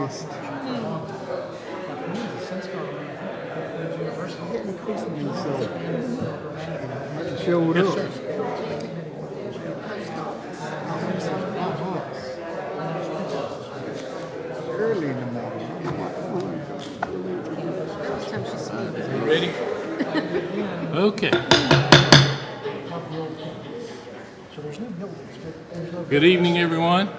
August. Showed up. Early in the morning. Ready? Okay. Good evening, everyone.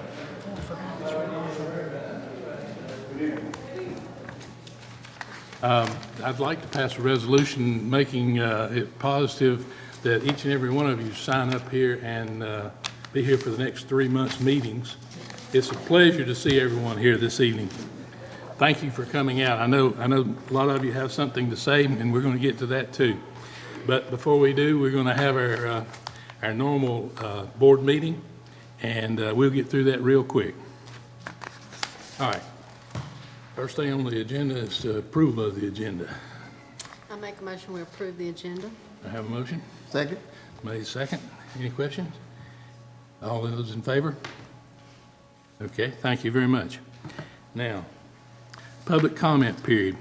I'd like to pass a resolution making it positive that each and every one of you sign up here and be here for the next 3 months' meetings. It's a pleasure to see everyone here this evening. Thank you for coming out. I know a lot of you have something to say, and we're going to get to that too. But before we do, we're going to have our normal board meeting, and we'll get through that real quick. All right. First thing on the agenda is approval of the agenda. I make a motion we approve the agenda. I have a motion. Second. Made second. Any questions? All those in favor? Okay, thank you very much. Now, public comment period.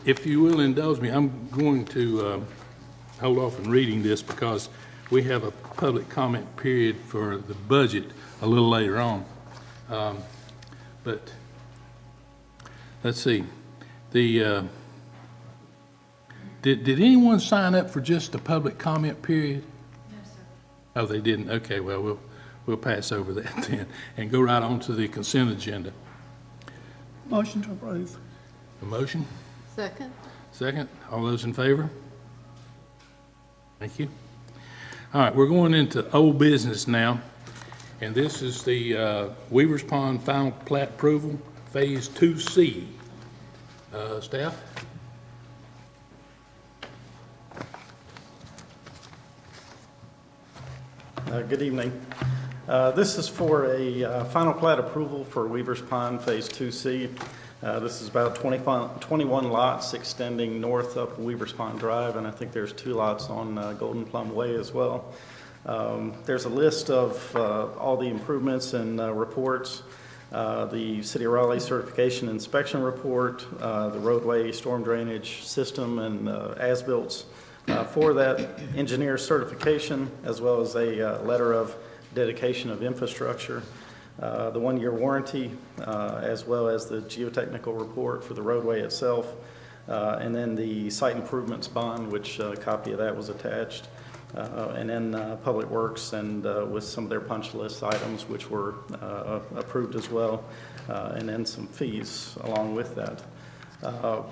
If you will indulge me, I'm going to hold off on reading this because we have a public comment period for the budget a little later on. But let's see. Did anyone sign up for just the public comment period? No, sir. Oh, they didn't? Okay, well, we'll pass over that then and go right on to the consent agenda. Motion to approve. A motion? Second. Second. All those in favor? Thank you. All right, we're going into old business now, and this is the Weaver's Pond Final Plat Approval, Phase 2C. Staff? Good evening. This is for a final plat approval for Weaver's Pond Phase 2C. This is about 21 lots extending north up Weaver's Pond Drive, and I think there's 2 lots on Golden Plum Way as well. There's a list of all the improvements and reports, the City of Raleigh Certification Inspection Report, the roadway storm drainage system, and as-built for that engineer certification, as well as a letter of dedication of infrastructure, the 1-year warranty, as well as the geotechnical report for the roadway itself, and then the site improvements bond, which a copy of that was attached, and then Public Works and with some of their punch list items, which were approved as well, and then some fees along with that.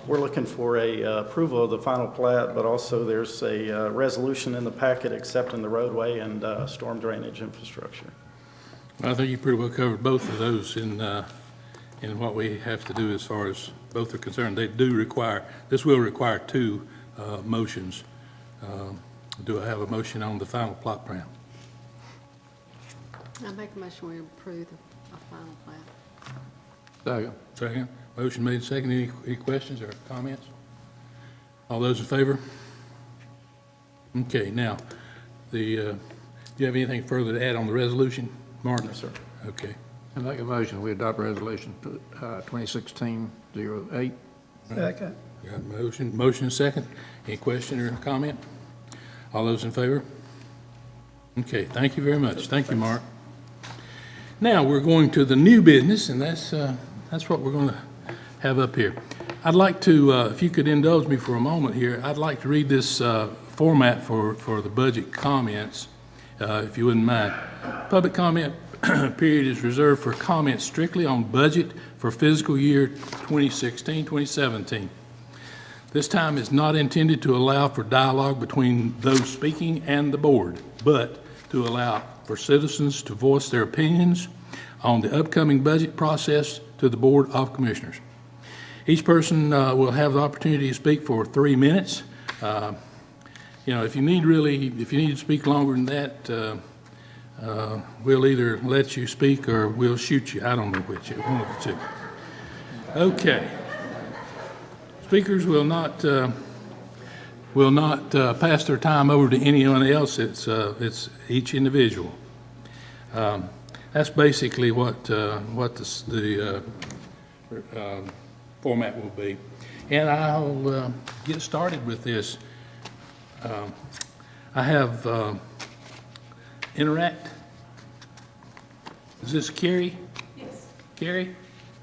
We're looking for a approval of the final plat, but also there's a resolution in the packet accepting the roadway and storm drainage infrastructure. I think you pretty well covered both of those in what we have to do as far as both are concerned. They do require, this will require 2 motions. Do I have a motion on the final plot plan? I make a motion we approve the final plat. Second. Second. Motion made second. Any questions or comments? All those in favor? Okay, now, do you have anything further to add on the resolution, Martin? No, sir. Okay. I make a motion, we adopt resolution 2016-08. Second. Got a motion second. Any question or comment? All those in favor? Okay, thank you very much. Thank you, Mark. Now, we're going to the new business, and that's what we're going to have up here. I'd like to, if you could indulge me for a moment here, I'd like to read this format for the budget comments, if you wouldn't mind. Public comment period is reserved for comments strictly on budget for fiscal year 2016-2017. This time is not intended to allow for dialogue between those speaking and the board, but to allow for citizens to voice their opinions on the upcoming budget process to the Board of Commissioners. Each person will have the opportunity to speak for 3 minutes. If you need to speak longer than that, we'll either let you speak or we'll shoot you. I don't know which, one of the two. Okay. Speakers will not pass their time over to anyone else. It's each individual. That's basically what the format will be. And I'll get started with this. I have Interact. Is this Carrie? Yes. Carrie,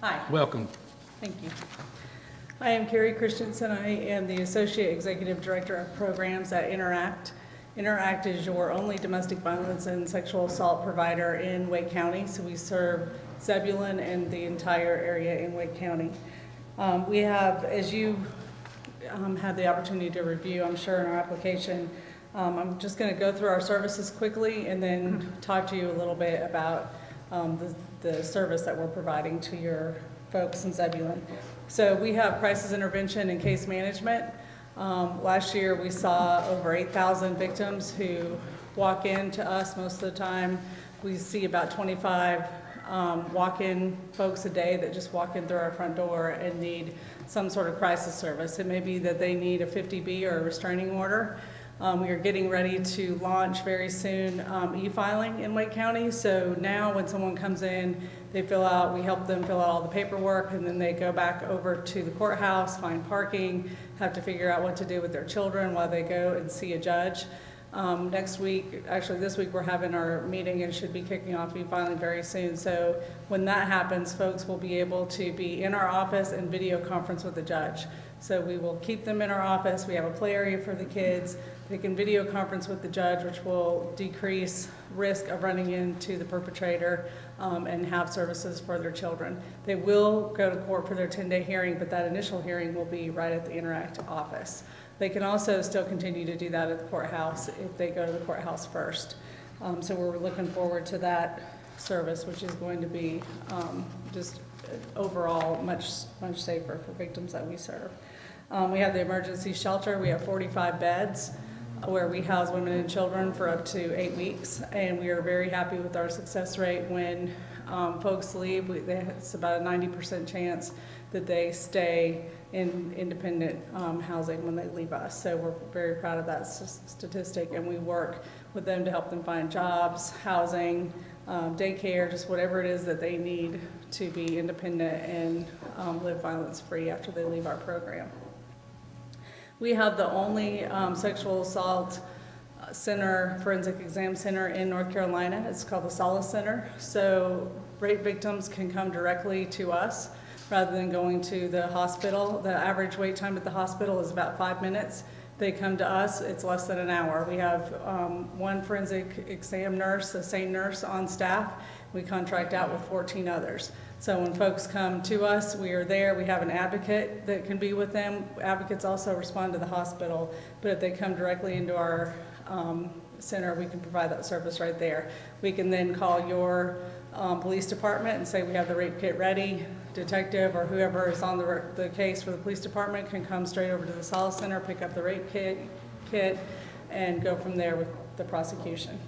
Hi, welcome. thank you. I am Carrie Christensen. I am the Associate Executive Director of Programs at Interact. Interact is your only domestic violence and sexual assault provider in Wake County. So we serve Zebulon and the entire area in Wake County. We have, as you had the opportunity to review, I'm sure, in our application, I'm just going to go through our services quickly and then talk to you a little bit about the service that we're providing to your folks in Zebulon. So we have crisis intervention and case management. Last year we saw over 8,000 victims who walk in to us most of the time. We see about 25 walk-in folks a day that just walk in through our front door and need some sort of crisis service. It may be that they need a 50B or a restraining order. We are getting ready to launch very soon e-filing in Wake County. So now when someone comes in, we help them fill out all the paperwork, and then they go back over to the courthouse, find parking, have to figure out what to do with their children while they go and see a judge. Next week, actually this week, we're having our meeting and should be kicking off e-filing very soon. So when that happens, folks will be able to be in our office and video conference with the judge. So we will keep them in our office. We have a play area for the kids. They can video conference with the judge, which will decrease risk of running into the perpetrator and have services for their children. They will go to court for their 10-day hearing, but that initial hearing will be right at the Interact office. They can also still continue to do that at the courthouse if they go to the courthouse first. So we're looking forward to that service, which is going to be just overall much safer for victims that we serve. We have the emergency shelter. We have 45 beds where we house women and children for up to 8 weeks, and we are very happy with our success rate. When folks leave, it's about a 90% chance that they stay in independent housing when they leave us. So we're very proud of that statistic, and we work with them to help them find jobs, housing, daycare, just whatever it is that they need to be independent and live violence-free after they leave our program. We have the only sexual assault center, forensic exam center in North Carolina. It's called the Solace Center. So rape victims can come directly to us rather than going to the hospital. The average wait time at the hospital is about 5 minutes. They come to us, it's less than an hour. We have one forensic exam nurse, a SANE nurse on staff. We contract out with 14 others. So when folks come to us, we are there. We have an advocate that can be with them. Advocates also respond to the hospital, but if they come directly into our center, we can provide that service right there. We can then call your police department and say we have the rape kit ready. Detective or whoever is on the case for the police department can come straight over to the Solace Center, pick up the rape kit, and go from there with the prosecution.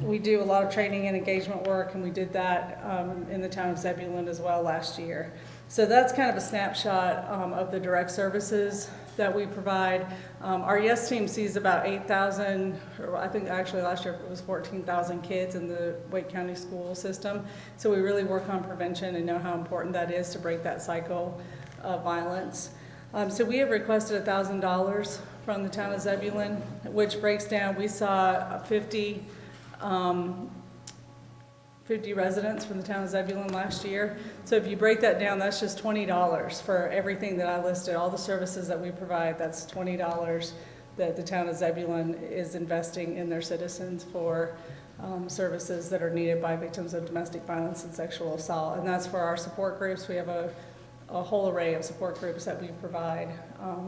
We do a lot of training and engagement work, and we did that in the town of Zebulon as well last year. So that's kind of a snapshot of the direct services that we provide. Our YES team sees about 8,000, or I think actually last year it was 14,000 kids in the Wake County school system. So we really work on prevention and know how important that is to break that cycle of violence. So we have requested $1,000 from the town of Zebulon, which breaks down, we saw 50 residents from the town of Zebulon last year. So if you break that down, that's just $20 for everything that I listed, all the services that we provide. That's $20 that the town of Zebulon is investing in their citizens for services that are needed by victims of domestic violence and sexual assault. And that's for our support groups. We have a whole array of support groups that we provide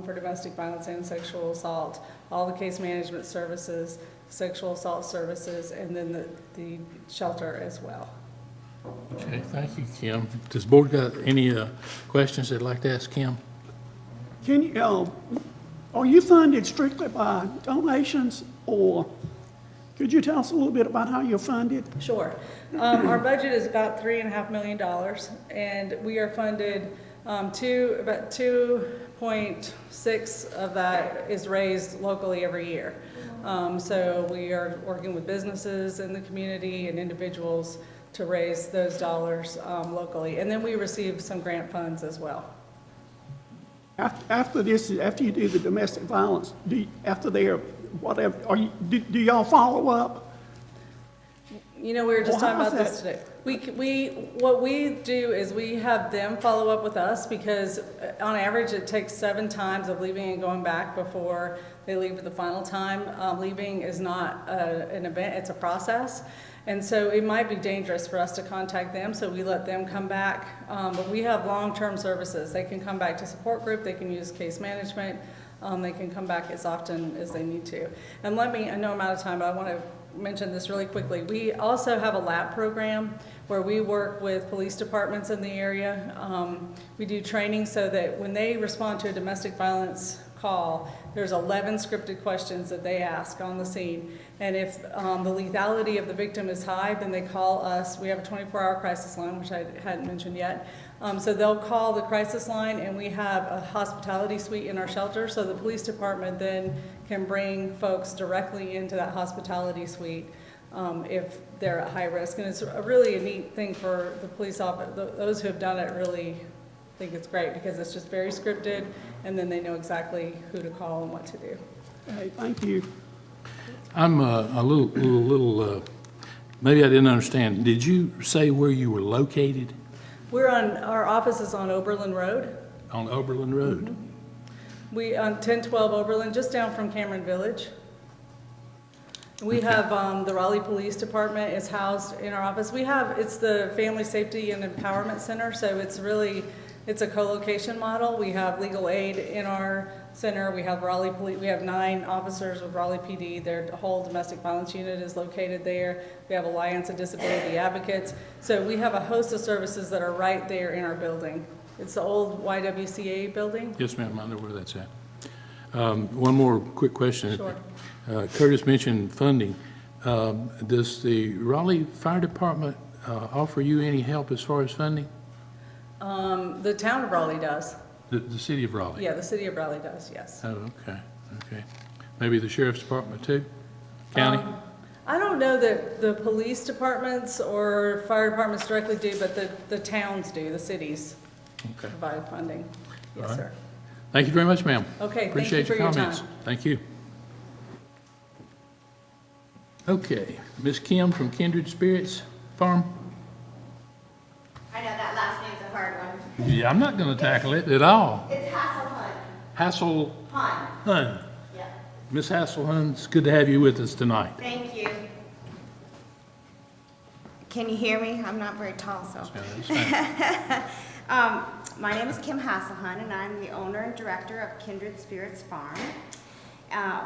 for domestic violence and sexual assault, all the case management services, sexual assault services, and then the shelter as well. Okay, thank you, Kim. Does the board got any questions they'd like to ask Kim? Can you, are you funded strictly by donations, or could you tell us a little bit about how you're funded? Sure. Our budget is about $3.5 million, and we are funded about 2.6 of that is raised locally every year. So we are working with businesses in the community and individuals to raise those dollars locally. And then we receive some grant funds as well. After this, after you do the domestic violence, after there, whatever, do y'all follow up? You know, we were just Well, talking how's about this today. What we do is we have them follow up with us because on average it takes 7 times of leaving and going back before they leave for the final time. Leaving is not an event, it's a process. And so it might be dangerous for us to contact them, so we let them come back. But we have long-term services. They can come back to support group, they can use case management, they can come back as often as they need to. And I know I'm out of time, but I want to mention this really quickly. We also have a lab program where we work with police departments in the area. We do training so that when they respond to a domestic violence call, there's 11 scripted questions that they ask on the scene. And if the lethality of the victim is high, then they call us. We have a 24-hour crisis line, which I hadn't mentioned yet. So they'll call the crisis line, and we have a hospitality suite in our shelter, so the police department then can bring folks directly into that hospitality suite if they're at high risk. And it's really a neat thing for the police officer. Those who have done it really think it's great because it's just very scripted, and then they know exactly who to call and what to do. Hey, thank you. I'm a little, maybe I didn't understand. Did you say where you were located? Our office is on Oberlin Road. On Oberlin Road? We, on 1012 Oberlin, just down from Cameron Village. We Okay. have, the Raleigh Police Department is housed in our office. It's the Family Safety and Empowerment Center, so it's a co-location model. We have legal aid in our center. We have Raleigh Police, we have 9 officers with Raleigh PD. Their whole domestic violence unit is located there. We have Alliance of Disability Advocates. So we have a host of services that are right there in our building. It's the old YWCA building. Yes, ma'am, I know where that's at. One more quick question. Sure. Curtis mentioned funding. Does the Raleigh Fire Department offer you any help as far as funding? The town of Raleigh does. The city of Raleigh? Yeah, the city of Raleigh does, yes. Oh, okay. Maybe the sheriff's department too? County? I don't know that the police departments or fire departments directly do, but the towns do, the cities Okay. provide funding. All Yes, right. sir. Thank you very much, ma'am. Okay, thank you Appreciate for your comments. time. Thank you. Okay, Ms. Kim from Kindred Spirits Farm? I know that last name's a hard one. Yeah, I'm not gonna tackle it at all. It's Hasselhunt. Hasselhun. Hun. Yeah. Ms. Hasselhun, it's good to have you with us tonight. Thank you. Can you hear me? I'm not very tall, so. That's fine. My name is Kim Hasselhunt, and I'm the owner and director of Kindred Spirits Farm.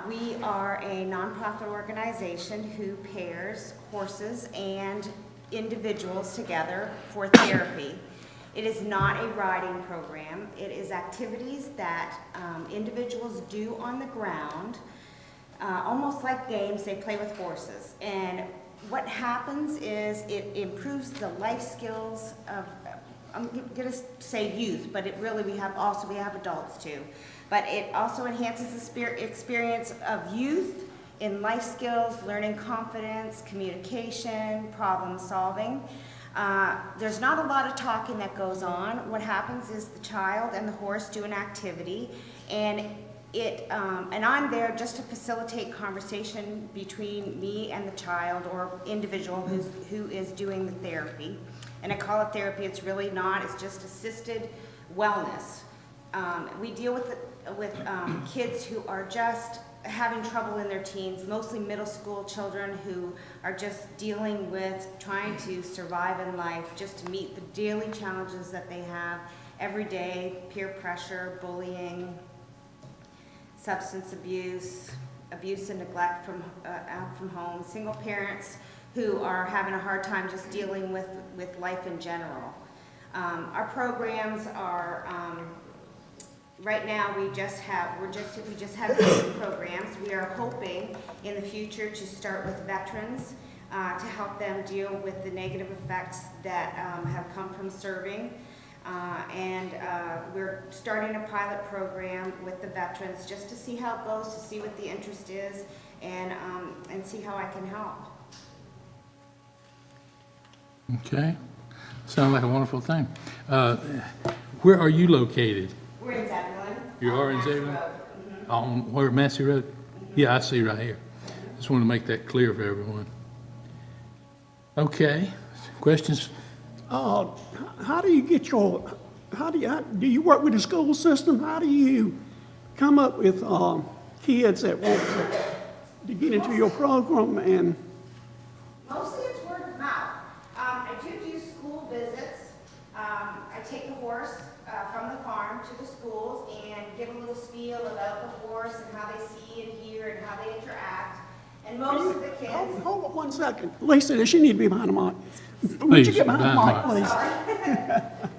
We are a nonprofit organization who pairs horses and individuals together for therapy. It is not a riding program. It is activities that individuals do on the ground, almost like games they play with horses. And what happens is it improves the life skills of, I'm going to say youth, but it really, we have adults too. But it also enhances the experience of youth in life skills, learning confidence, communication, problem solving. There's not a lot of talking that goes on. What happens is the child and the horse do an activity, and I'm there just to facilitate conversation between me and the child or individual who is doing the therapy. And I call it therapy. It's really not. It's just assisted wellness. We deal with kids who are just having trouble in their teens, mostly middle school children who are just dealing with trying to survive in life, just to meet the daily challenges that they have every day: peer pressure, bullying, substance abuse, abuse and neglect out from home, single parents who are having a hard time just dealing with life in general. Our programs are, right now we just have youth programs. We are hoping in the future to start with veterans to help them deal with the negative effects that have come from serving. We're starting a pilot program with the veterans just to see how it goes, to see what the interest is, and see how I can help. Okay, sounds like a wonderful thing. Where are you located? We're in Zebulon. You are in Massey Zebulon? Road. On where, Massey Road? Yeah, I see right here. Just want to make that clear for everyone. Okay, questions? How do you get your, do you work with the school system? How do you come up with kids that want to get into your program? And Mostly it's word of mouth. I do school visits. I take the horse from the farm to the schools and give a little spiel about the horse and how they see and hear and how they interact. And most of the kids. hold on 1 second. Lisa, does she need to be behind the mic? Would Please, you get behind the mic, behind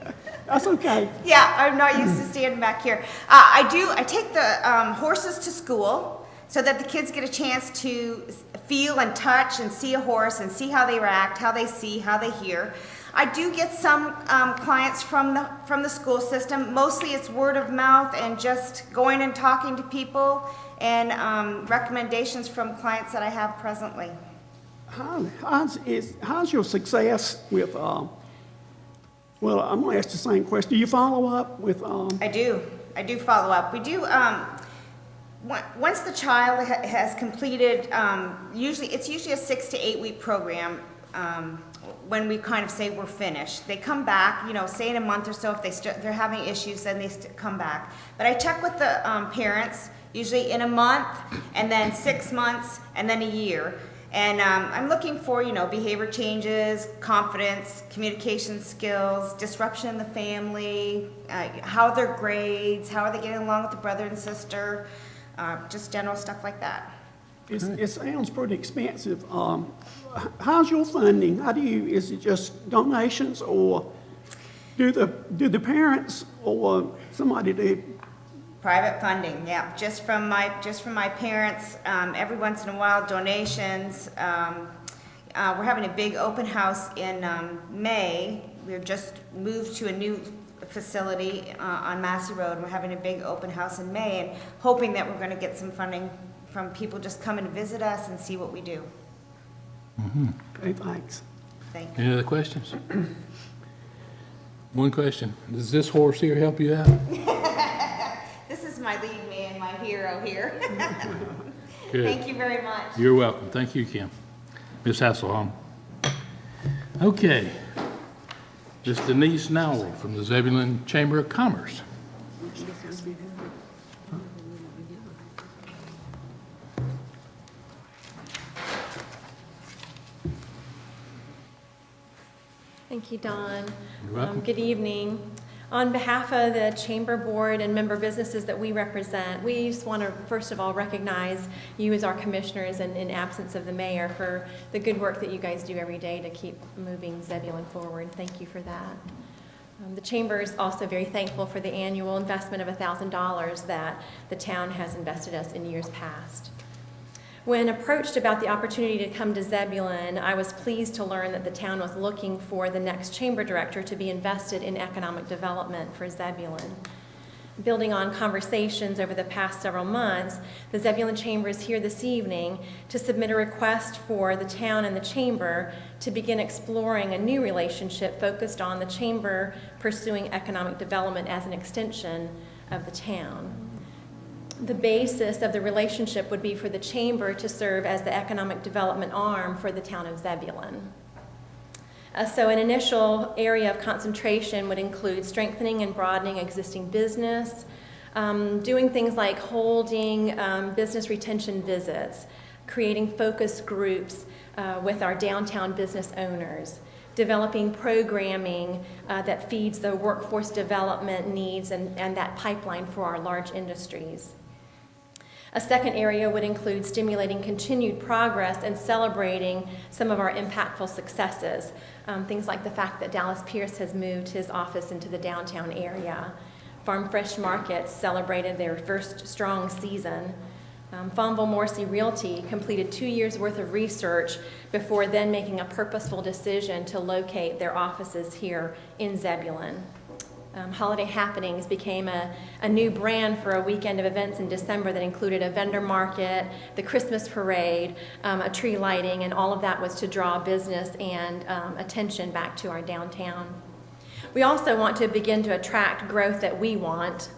please? That's okay. Yeah, I'm not used to standing back here. I take the horses to school so that the kids get a chance to feel and touch and see a horse and see how they react, how they see, how they hear. I do get some clients from the school system. Mostly it's word of mouth and just going and talking to people and recommendations from clients that I have presently. How's your success with, well, I'm going to ask the same question. Do you follow up with, I do follow up. We do, once the child has completed, it's usually a 6 to 8 week program, when we kind of say we're finished. They come back, say in a month or so, if they're having issues, then they come back. But I check with the parents, usually in a month, and then 6 months, and then a year. And I'm looking for, behavior changes, confidence, communication skills, disruption in the family, how are their grades, how are they getting along with the brother and sister, just general stuff like that. it sounds pretty expensive. How's your funding? Is it just donations, or do the parents or somebody do? Private funding, yeah, just from my parents. Every once in a while, donations. We're having a big open house in May. We've just moved to a new facility on Massey Road. We're having a big open house in May, and hoping that we're going to get some funding from people just coming to visit us and see what we do. Okay, thanks. Thank you. Any other questions? One question. Does this horse here help you out? This is my lead man, my hero here. Good. Thank you very much. You're welcome. Thank you, Kim. Ms. Hasselholm. Okay. Ms. Denise Nowell from the Zebulon Chamber of Commerce. Thank you, Don. You're welcome. Good evening. On behalf of the Chamber Board and member businesses that we represent, we just want to first of all recognize you as our commissioners and in absence of the mayor for the good work that you guys do every day to keep moving Zebulon forward. Thank you for that. The Chamber is also very thankful for the annual investment of $1,000 that the town has invested us in years past. When approached about the opportunity to come to Zebulon, I was pleased to learn that the town was looking for the next chamber director to be invested in economic development for Zebulon. Building on conversations over the past several months, the Zebulon Chamber is here this evening to submit a request for the town and the chamber to begin exploring a new relationship focused on the chamber pursuing economic development as an extension of the town. The basis of the relationship would be for the chamber to serve as the economic development arm for the town of Zebulon. So an initial area of concentration would include strengthening and broadening existing business, doing things like holding business retention visits, creating focus groups with our downtown business owners, developing programming that feeds the workforce development needs and that pipeline for our large industries. A second area would include stimulating continued progress and celebrating some of our impactful successes. Things like the fact that Dallas Pierce has moved his office into the downtown area. Farm Fresh Markets celebrated their first strong season. Fonville Morrissey Realty completed 2 years' worth of research before then making a purposeful decision to locate their offices here in Zebulon. Holiday Happenings became a new brand for a weekend of events in December that included a vendor market, the Christmas parade, a tree lighting, and all of that was to draw business and attention back to our downtown. We also want to begin to attract growth that we want.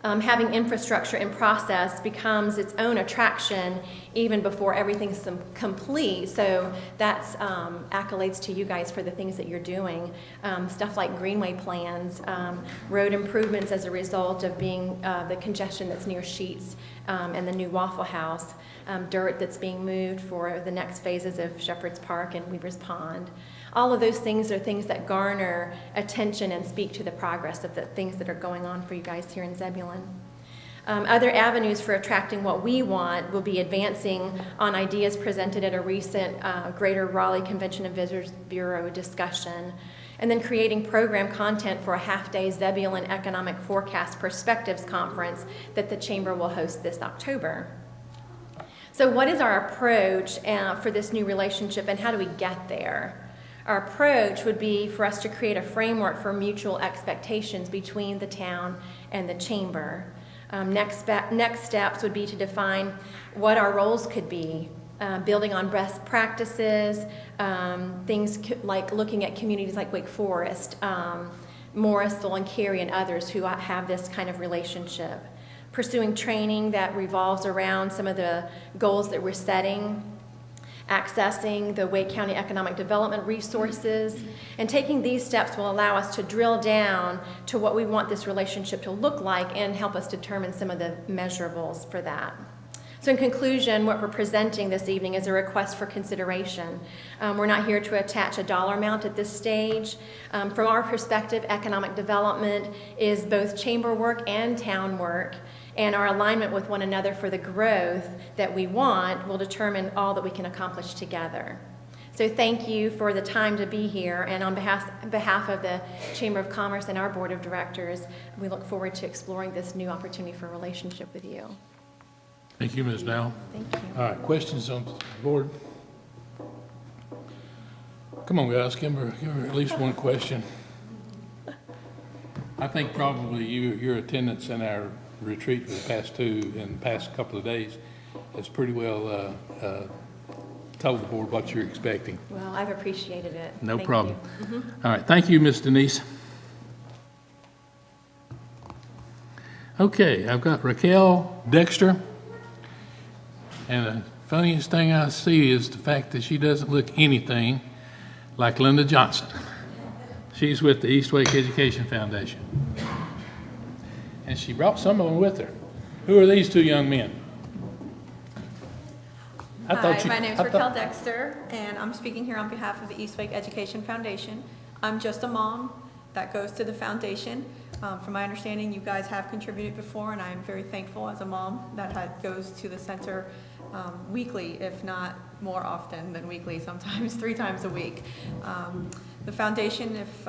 Having infrastructure in process becomes its own attraction even before everything's complete. So that's accolades to you guys for the things that you're doing. Stuff like greenway plans, road improvements as a result of being the congestion that's near Sheets and the new Waffle House, dirt that's being moved for the next phases of Shepherd's Park and Weaver's Pond. All of those things are things that garner attention and speak to the progress of the things that are going on for you guys here in Zebulon. Other avenues for attracting what we want will be advancing on ideas presented at a recent Greater Raleigh Convention and Visitors Bureau discussion, and then creating program content for a half-day Zebulon Economic Forecast Perspectives Conference that the Chamber will host this October. So what is our approach for this new relationship, and how do we get there? Our approach would be for us to create a framework for mutual expectations between the town and the Chamber. Next steps would be to define what our roles could be, building on best practices, things like looking at communities like Wake Forest, Morrisville and Cary and others who have this kind of relationship. Pursuing training that revolves around some of the goals that we're setting, accessing the Wake County economic development resources, and taking these steps will allow us to drill down to what we want this relationship to look like and help us determine some of the measurables for that. So in conclusion, what we're presenting this evening is a request for consideration. We're not here to attach a dollar amount at this stage. From our perspective, economic development is both chamber work and town work, and our alignment with one another for the growth that we want will determine all that we can accomplish together. So thank you for the time to be here, and on behalf of the Chamber of Commerce and our Board of Directors, we look forward to exploring this new opportunity for relationship with you. Thank you, Ms. Dowell. Thank you. All right, questions on the board? Come on, guys, give her at least one question. I think probably your attendance in our retreat for the past couple of days has pretty well told the board what you're expecting. Well, I've appreciated it. No Thank problem. you. All right, thank you, Ms. Denise. Okay, I've got Raquel Dexter. And the funniest thing I see is the fact that she doesn't look anything like Linda Johnson. She's with the East Wake Education Foundation. And she brought some of them with her. Who are these two young men? Hi, my name is Raquel Dexter, and I'm speaking here on behalf of the East Wake Education Foundation. I'm just a mom that goes to the foundation. From my understanding, you guys have contributed before, and I'm very thankful as a mom that goes to the center weekly, if not more often than weekly, sometimes 3 times a week. The foundation, if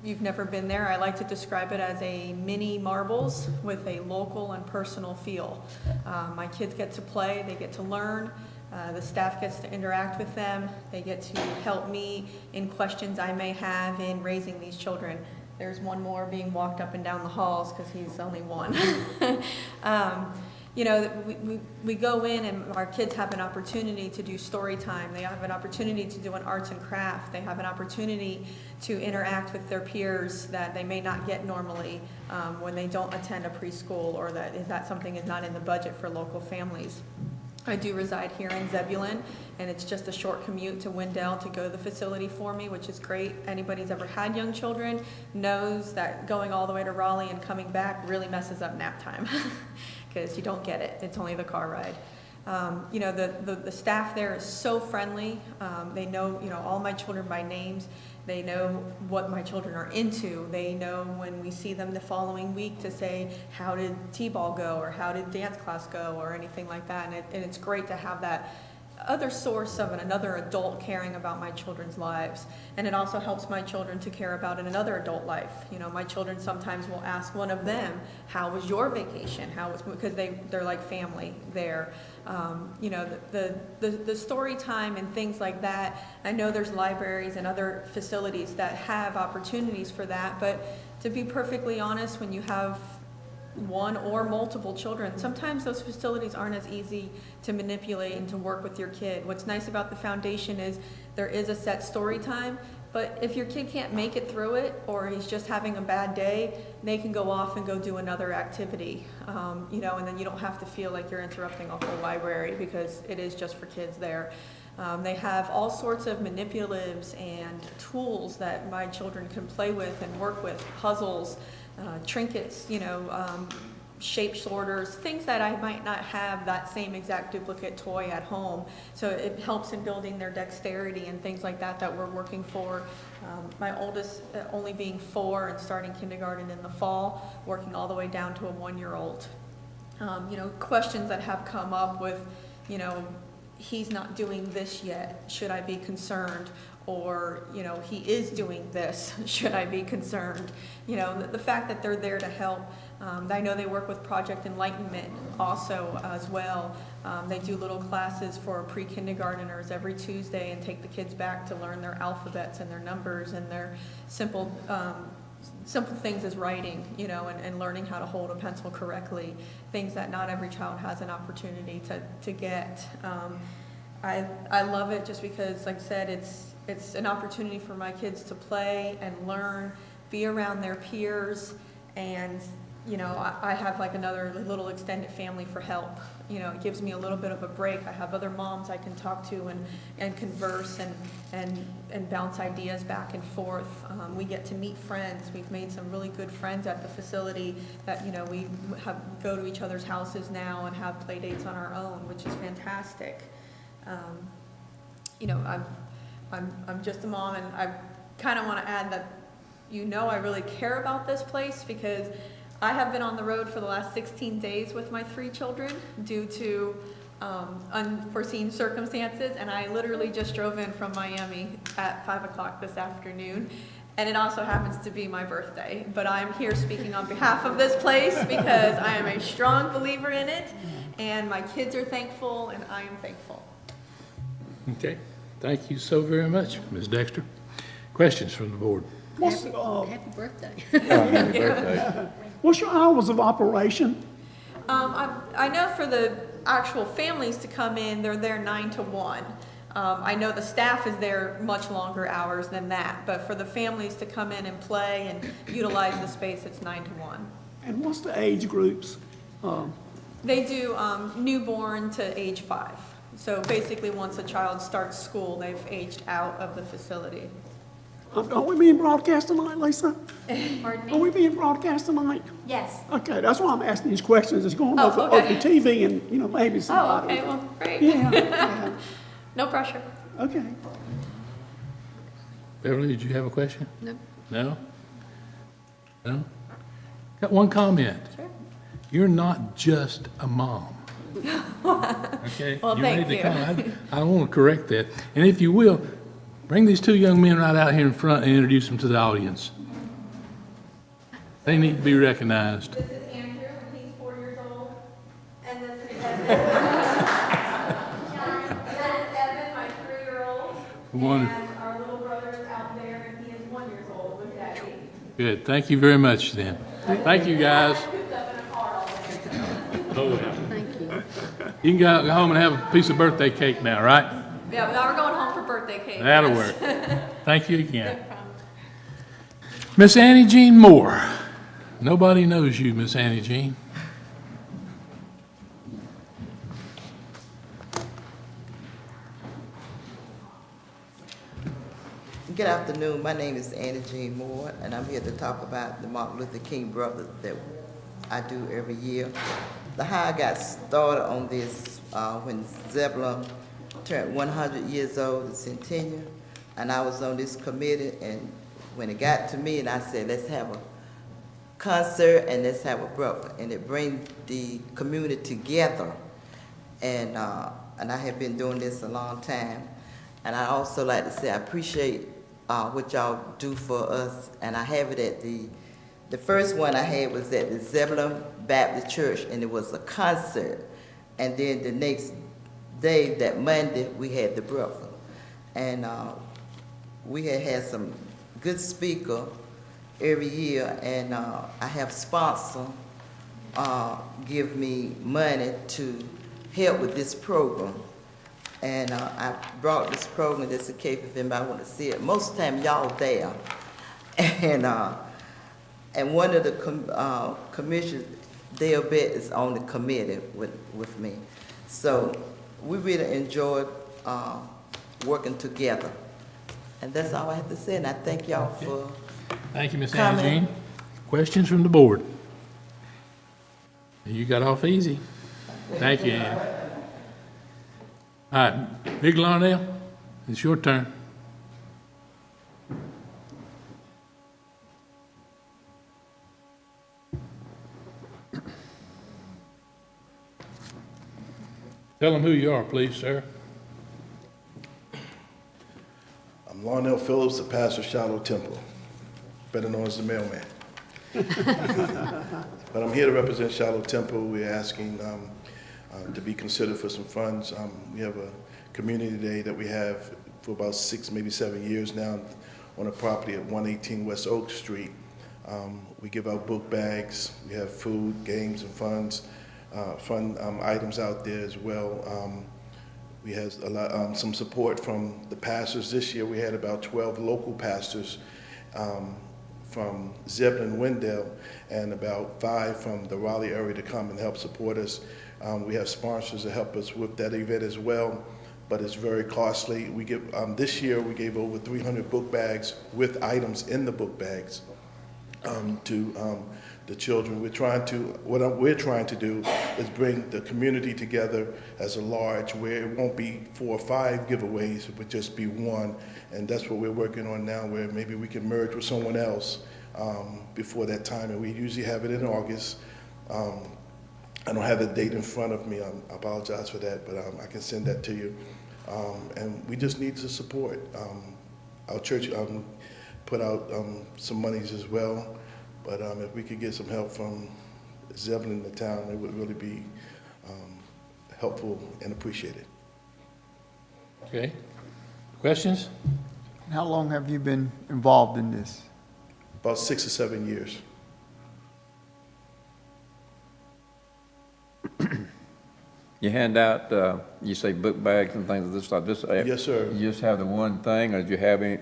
you've never been there, I like to describe it as a mini Marbles with a local and personal feel. My kids get to play, they get to learn, the staff gets to interact with them, they get to help me in questions I may have in raising these children. There's one more being walked up and down the halls because he's only 1. You know, we go in and our kids have an opportunity to do story time. They have an opportunity to do an arts and craft. They have an opportunity to interact with their peers that they may not get normally when they don't attend a preschool, or that something is not in the budget for local families. I do reside here in Zebulon, and it's just a short commute to Wendell to go to the facility for me, which is great. Anybody who's ever had young children knows that going all the way to Raleigh and coming back really messes up nap time because you don't get it. It's only the car ride. You know, the staff there is so friendly. They know, you know, all my children by names. They know what my children are into. They know when we see them the following week to say, how did T-ball go, or how did dance class go, or anything like that. And it's great to have that other source of another adult caring about my children's lives. And it also helps my children to care about in another adult life. You know, my children sometimes will ask one of them, how was your vacation? Because they're like family there. You know, the story time and things like that. I know there's libraries and other facilities that have opportunities for that, but to be perfectly honest, when you have one or multiple children, sometimes those facilities aren't as easy to manipulate and to work with your kid. What's nice about the foundation is there is a set story time, but if your kid can't make it through it, or he's just having a bad day, they can go off and go do another activity, you know, and then you don't have to feel like you're interrupting a whole library, because it is just for kids there. They have all sorts of manipulatives and tools that my children can play with and work with, puzzles, trinkets, you know, shape sorters, things that I might not have that same exact duplicate toy at home. So it helps in building their dexterity and things like that that we're working for. My oldest only being 4 and starting kindergarten in the fall, working all the way down to a 1-year-old. You know, questions that have come up with, you know, he's not doing this yet, should I be concerned? Or, you know, he is doing this, should I be concerned? You know, the fact that they're there to help. I know they work with Project Enlightenment also as well. They do little classes for pre-kindergarteners every Tuesday and take the kids back to learn their alphabets and their numbers and their simple things as writing, you know, and learning how to hold a pencil correctly, things that not every child has an opportunity to get. I love it just because, like I said, it's an opportunity for my kids to play and learn, be around their peers, and, you know, I have like another little extended family for help. You know, it gives me a little bit of a break. I have other moms I can talk to and converse and bounce ideas back and forth. We get to meet friends. We've made some really good friends at the facility that, you know, we go to each other's houses now and have play dates on our own, which is fantastic. You know, I'm just a mom, and I kind of want to add that, you know, I really care about this place because I have been on the road for the last 16 days with my 3 children due to unforeseen circumstances, and I literally just drove in from Miami at 5 o'clock this afternoon, and it also happens to be my birthday, but I'm here speaking on behalf of this place because I am a strong believer in it, and my kids are thankful, and I am thankful. Okay, thank you so very much, Ms. Dexter. Questions from the board? Happy birthday. Happy birthday. What's your hours of operation? I know for the actual families to come in, they're there 9 to 1. I know the staff is there much longer hours than that, but for the families to come in and play and utilize the space, it's 9 to 1. And what's the age groups? They do newborn to age 5. So basically, once a child starts school, they've aged out of the facility. Are we being broadcast tonight, Lisa? Pardon Are we being broadcast tonight? Yes. Okay, that's why I'm asking these questions. It's going Oh, over okay. TV and, you know, maybe Oh, somebody. okay, well, great. Yeah, No pressure. yeah, okay. Beverly, did you have a question? No. No? No? Got one comment. Sure. You're not just a mom. Okay? Well, You thank made the you. comment. I want to correct that. And if you will, bring these 2 young men right out here in front and introduce them to the audience. They need to be recognized. This is Andrew, and he's 4 years old. And this is Evan. This is Evan, my 3-year-old. Wonderful. And our little brother is out there, and he is 1 year old with Daddy. Good. Thank you very much, then. Thank you, guys. Cooped up in a car all day. Oh, yeah. Thank you. You can go home and have a piece of birthday cake now, right? Yeah, now we're going home for birthday cake. That'll yes. work. Thank you again. Miss Annie Jean Moore. Nobody knows you, Miss Annie Jean. Good afternoon. My name is Annie Jean Moore, and I'm here to talk about the Martin Luther King Brothers that I do every year. How I got started on this when Zebulon turned 100 years old, the centennial, and I was on this committee, and when it got to me, and I said, let's have a concert and let's have a brother, and it brings the community together. And I have been doing this a long time, and I also like to say I appreciate what y'all do for us, and I have it at the first one I had was at the Zebulon Baptist Church, and it was a concert, and then the next day, that Monday, we had the brother, and we had some good speaker, every year, and I have sponsor give me money to help with this program. And I brought this program just in case if anybody want to see it. Most of the time, y'all there. And one of the commissioners, Dale Bett, is on the committee with me. So we really enjoyed working together. And that's all I have to say, and I thank y'all for Thank you, Ms. coming. Ann Jean. Questions from the board? You got off easy. Thank you, Ann. All right, Big Larnell, it's your turn. Tell them who you are, please, sir. I'm Larnell Phillips, the pastor of Shiloh Temple, better known as the mailman. But I'm here to represent Shiloh Temple. We're asking to be considered for some funds. We have a community day that we have for about 6, maybe 7 years now on a property at 118 West Oak Street. We give out book bags. We have food, games, and fun items out there as well. We had a lot, some support from the pastors. This year we had about 12 local pastors from Zebulon and Wendell, and about 5 from the Raleigh area to come and help support us. We have sponsors to help us with that event as well, but it's very costly. We give this year we gave over 300 book bags with items in the book bags to the children. What we're trying to do is bring the community together as a large, where it won't be 4 or 5 giveaways, it would just be one. And that's what we're working on now, where maybe we can merge with someone else before that time. And we usually have it in August. I don't have the date in front of me. I apologize for that, but I can send that to you. And we just need the support. Our church put out some monies as well. But if we could get some help from Zebulon in the town, it would really be helpful and appreciated. Okay. Questions? How long have you been involved in this? About 6 or 7 years. You hand out, you say book bags and things of this type. Yes, sir. You just have the one thing, or do you have any?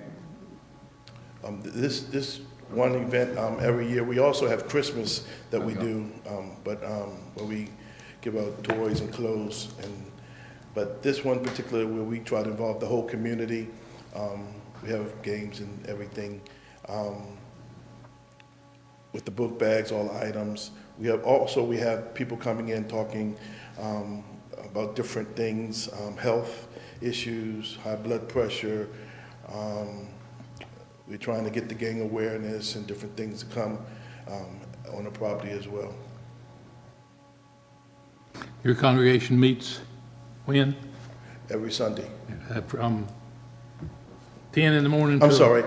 This one event every year. We also have Christmas that we do, where we give out toys and clothes. But this one particular, where we try to involve the whole community. We have games and everything. With the book bags, all items. We have people coming in talking about different things, health issues, high blood pressure. We're trying to get the gang awareness and different things to come on the property as well. Your congregation meets when? Every Sunday. From 10 in the morning? I'm sorry.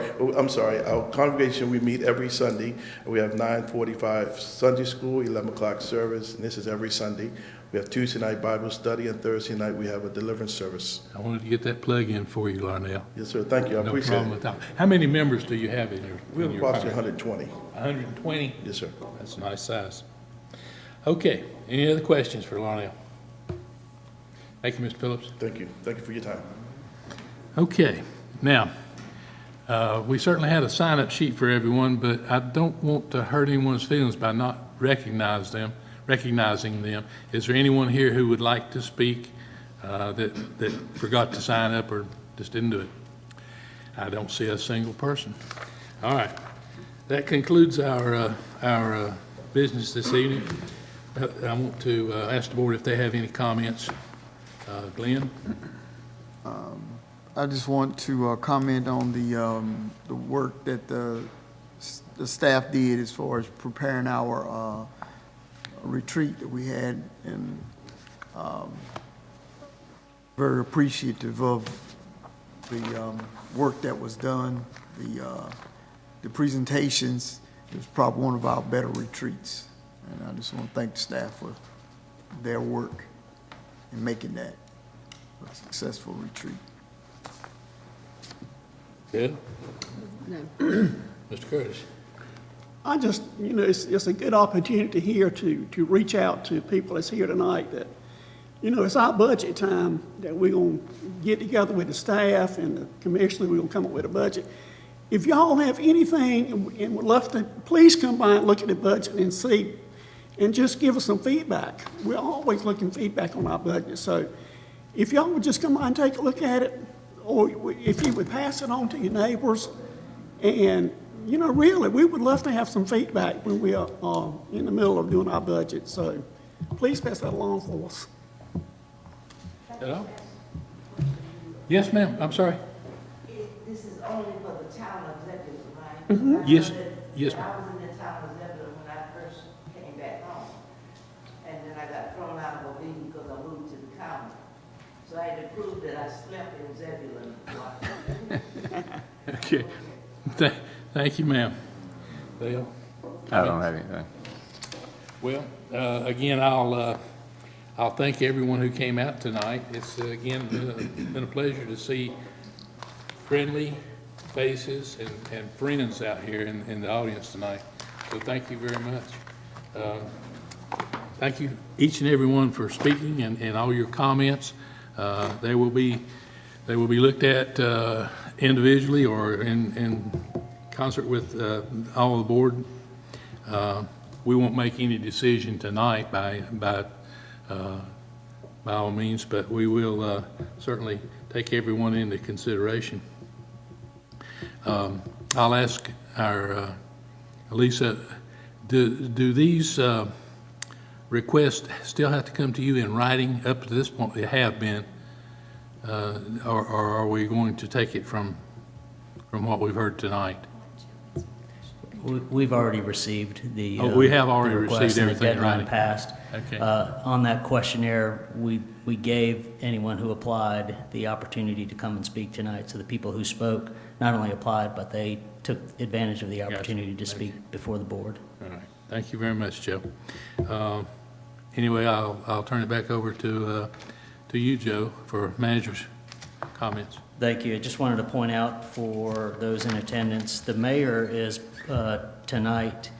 Our congregation, we meet every Sunday. We have 9:45 Sunday school, 11 o'clock service, and this is every Sunday. We have Tuesday night Bible study, and Thursday night we have a deliverance service. I wanted to get that plug in for you, Larnell. Yes, sir. Thank you. I appreciate No problem with that. How many members do you have in your? We have approximately 120. 120? Yes, sir. That's a nice size. Okay, any other questions for Larnell? Thank you, Mr. Phillips. Thank you. Thank you for your time. Okay, now, we certainly had a sign-up sheet for everyone, but I don't want to hurt anyone's feelings by not recognizing them. Is there anyone here who would like to speak that forgot to sign up or just didn't do it? I don't see a single person. All right, that concludes our business this evening. I want to ask the board if they have any comments. Glenn? I just want to comment on the work that the staff did as far as preparing our retreat that we had, and very appreciative of the work that was done. The presentations, it was probably one of our better retreats, and I just want to thank the staff for their work in making that a successful retreat. Good. No. Mr. Curtis? I just, it's a good opportunity here to reach out to people that's here tonight that, it's our budget time that we're going to get together with the staff and the commissioner, we're going to come up with a budget. If y'all have anything and would love to, please come by and look at the budget and see, and just give us some feedback. We're always looking feedback on our budget. So if y'all would just come by and take a look at it, or if you would pass it on to your neighbors, and, really, we would love to have some feedback when we are in the middle of doing our budget. So please pass that along for us. Hello? Yes, ma'am, I'm sorry. This is only for the town of Zebulon, right? Mhm. Yes, yes, ma'am. I was in the town of Zebulon when I first came back home. And then I got thrown out of Mobile because I moved to the county. So I had to prove that I slept in Zebulon. Okay. Thank you, ma'am. Dale? I don't have anything. Well, again, I'll thank everyone who came out tonight. It's, again, been a pleasure to see friendly faces and friends out here in the audience tonight. So thank you very much. Thank you, each and every one, for speaking and all your comments. They will be looked at individually or in concert with all the board. We won't make any decision tonight by all means, but we will certainly take everyone into consideration. I'll ask our Lisa, do these requests still have to come to you in writing? Up to this point, they have been, or are we going to take it from what we've heard tonight? We've already received the. We have already the request received and the everything in deadline writing. passed. Okay. On that questionnaire, we gave anyone who applied the opportunity to come and speak tonight. So the people who spoke not only applied, but they took advantage of the opportunity to speak before the board. All right. Thank you very much, Joe. Anyway, I'll turn it back over to you, Joe, for manager's comments. Thank you. I just wanted to point out for those in attendance, the mayor is tonight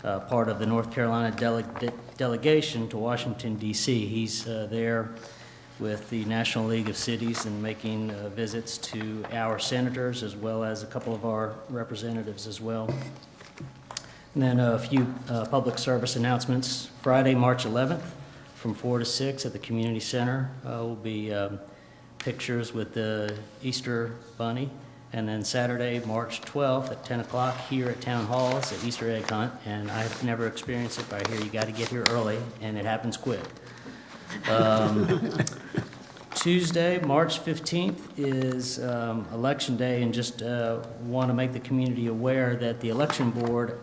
part of the North Carolina delegation to Washington, D.C. He's there with the National League of Cities and making visits to our senators as well as a couple of our representatives as well. And then a few public service announcements. Friday, March 11th, from 4 to 6 at the Community Center will be pictures with the Easter Bunny. And then Saturday, March 12th at 10 o'clock here at Town Hall is the Easter egg hunt. And I've never experienced it, but I hear you got to get here early, and it happens quick. Tuesday, March 15th is Election Day, and just want to make the community aware that the election board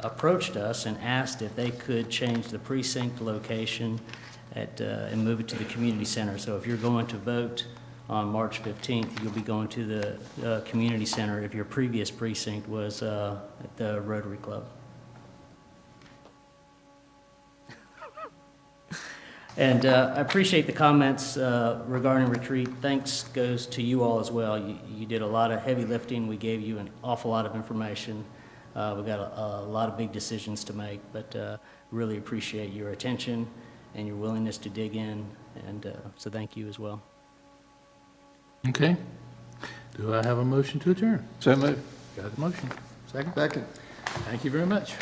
approached us and asked if they could change the precinct location and move it to the community center. So if you're going to vote on March 15th, you'll be going to the community center if your previous precinct was at the Rotary Club. And I appreciate the comments regarding retreat. Thanks goes to you all as well. You did a lot of heavy lifting. We gave you an awful lot of information. We've got a lot of big decisions to make, but really appreciate your attention and your willingness to dig in, and so thank you as well. Okay. Do I have a motion to adjourn? So moved. Got a motion. Second? Second. Thank you very much.